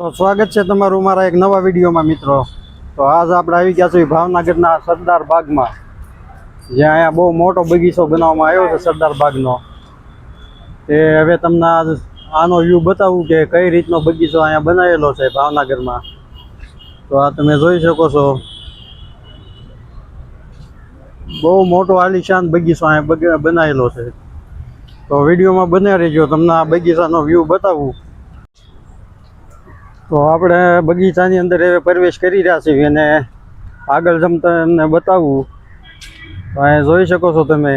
તો સ્વાગત છે તમારું મારા એક નવા વિડીયોમાં મિત્રો. તો આજ આપણે આવી ગયા છીએ ભાવનગરના સરદાર બાગમાં, જ્યાં અહીંયા બહુ મોટો બગીચો બનાવવામાં આવ્યો છે સરદાર બાગનો. તે હવે તમને આનો વ્યૂ બતાવું કે કઈ રીતનો બગીચો અહીંયા બનાવેલો છે ભાવનગરમાં. તો આ તમે જોઈ શકો છો, બહુ મોટો આલીશાન બગીચો અહીંયા બનાવેલો છે. તો વિડીયોમાં બન્યા રહેજો, તમને આ બગીચાનો વ્યૂ બતાવું. તો આપણે બગીચાની અંદર હવે પ્રવેશ કરી રહ્યા છીએ અને આગળ તમને બતાવું. તો અહીંયા જોઈ શકો છો તમે,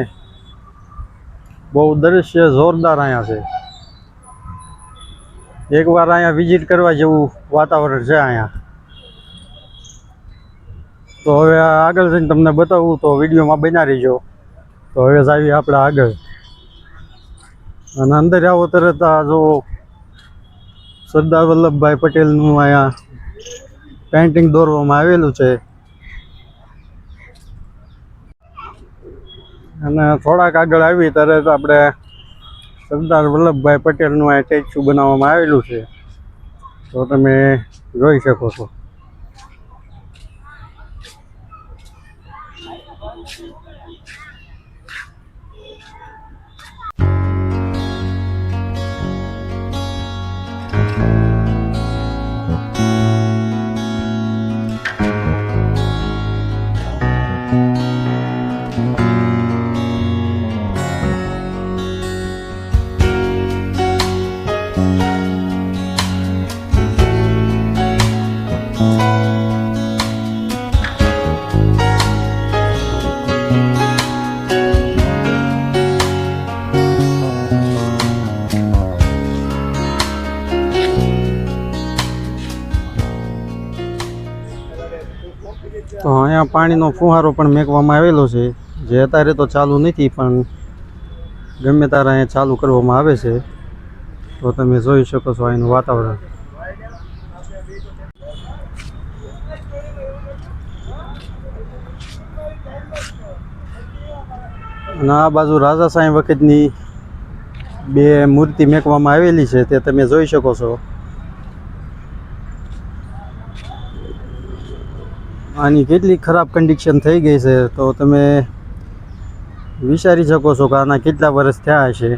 બહુ દ્રશ્ય જોરદાર અહીંયા છે. એકવાર અહીંયા વિઝિટ કરવા જેવું વાતાવરણ છે અહીંયા. તો હવે આગળ જઈને તમને બતાવું, તો વિડીયોમાં બન્યા રહીજો. તો હવે જાવી આપણે આગળ, અને અંદર આવો તરત આ જો સરદાર વલ્લભભાઈ પટેલનું અહીંયા પેઇન્ટિંગ દોરવામાં આવેલું છે. અને થોડાક આગળ આવી તરત આપણે સરદાર વલ્લભભાઈ પટેલનું અહીંયા સ્ટેચ્યુ બનાવવામાં આવેલું છે. તો તમે જોઈ શકો છો. તો અહીંયા પાણીનો ફુવારો પણ મેકવામાં આવેલો છે, જે અત્યારે તો ચાલુ નથી, પણ ગમે ત્યારે અહીંયા ચાલુ કરવામાં આવે છે. તો તમે જોઈ શકો છો અહીંનું વાતાવરણ. અને આ બાજુ રાજાશાહી વખતની બે મૂર્તિ મેકવામાં આવેલી છે, તે તમે જોઈ શકો છો. આની કેટલી ખરાબ કન્ડિશન થઈ ગઈ છે, તો તમે વિચારી શકો છો કે આના કેટલા વર્ષ થયા હશે.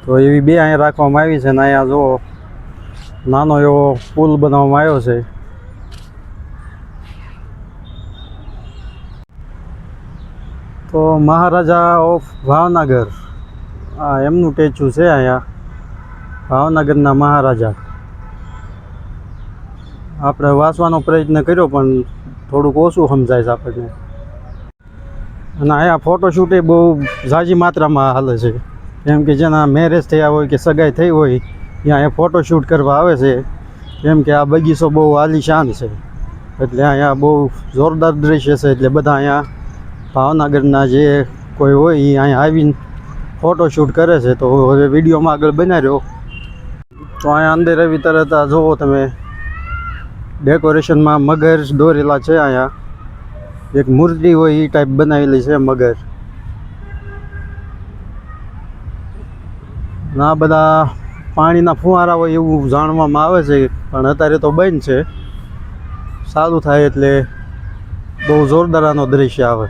તો એવી બે અહીંયા રાખવામાં આવી છે. અને અહીંયા જો નાનો એવો પુલ બનાવવામાં આવ્યો છે. તો મહારાજા ઓફ ભાવનગર, આ એમનું સ્ટેચ્યુ છે અહીંયા, ભાવનગરના મહારાજા. આપણે વાંચવાનો પ્રયત્ન કર્યો પણ થોડુંક ઓછું સમજાય છે આપણને. અને અહીંયા ફોટોશૂટ એ બહુ ઝાઝી માત્રામાં હાલે છે, કેમ કે જેના મેરેજ થયા હોય કે સગાઈ થઈ હોય ત્યાં અહીંયા ફોટોશૂટ કરવા આવે છે. કેમ કે આ બગીચો બહુ આલીશાન છે, એટલે અહીંયા બહુ જોરદાર દૃશ્ય છે. એટલે બધા અહીંયા ભાવનગરના જે કોઈ હોય એ અહીંયા આવીને ફોટોશૂટ કરે છે. તો હવે વિડીયોમાં આગળ બનાવ્યો. તો અહીંયા અંદર આવી તરત આ જુઓ તમે, ડેકોરેશનમાં મગર દોરેલા છે. અહીંયા એક મૂર્તિ હોય એ ટાઈપ બનાવેલી છે મગર. આ બધા પાણીના ફુવારા હોય એવું જાણવામાં આવે છે, પણ અત્યારે તો બંધ છે. સારું થાય એટલે બહુ જોરદાર આનો દૃશ્ય આવે.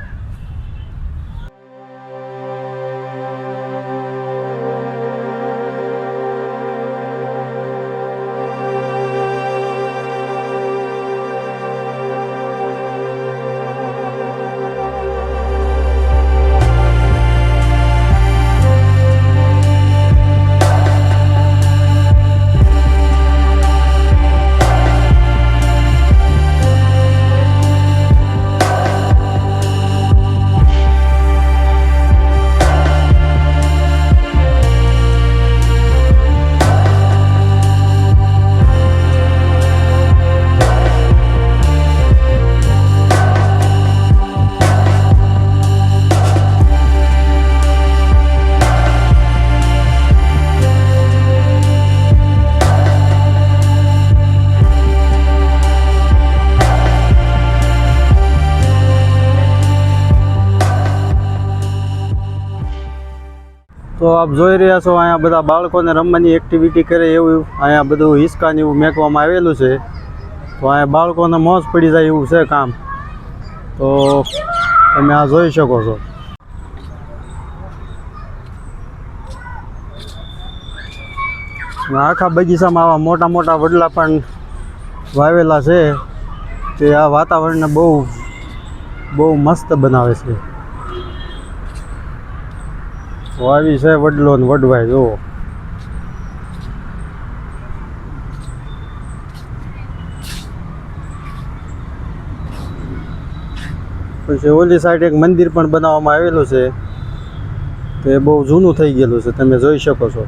તો આપ જોઈ રહ્યા છો અહીંયા બધા બાળકોને રમવાની એક્ટિવિટી કરે એવું અહીંયા બધું હિંચકાને એવું મેકવામાં આવેલું છે. તો અહીંયા બાળકોને મોજ પડી જાય એવું છે કામ. તો તમે આ જોઈ શકો છો. આખા બગીચામાં આવા મોટા મોટા વડલા પણ વાવેલા છે. તે આ વાતાવરણને બહુ મસ્ત બનાવે છે. વાવી છે વડલો ને વડવાય જુઓ. પછી ઓલી સાઈડ એક મંદિર પણ બનાવવામાં આવેલું છે. તે બહુ જૂનું થઈ ગયેલું છે, તમે જોઈ શકો છો.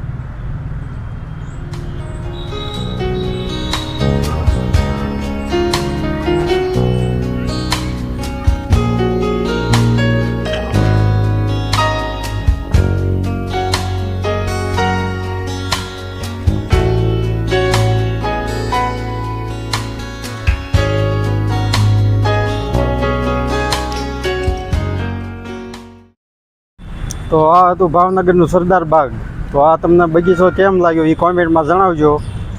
તો આ હતું ભાવનગરનું સરદાર બાગ. તો આ તમને બગીચો કેમ લાગ્યો એ કોમેન્ટમાં જણાવજો.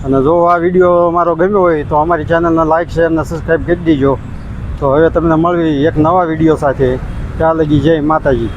અને જો આ વિડીયો અમારો ગમ્યો હોય તો અમારી ચેનલને લાઇક શેર અને સબસ્ક્રાઈબ કરી દેજો. તો હવે તમને મળવી એક નવા વિડીયો સાથે. ત્યાં લગી જય માતાજી.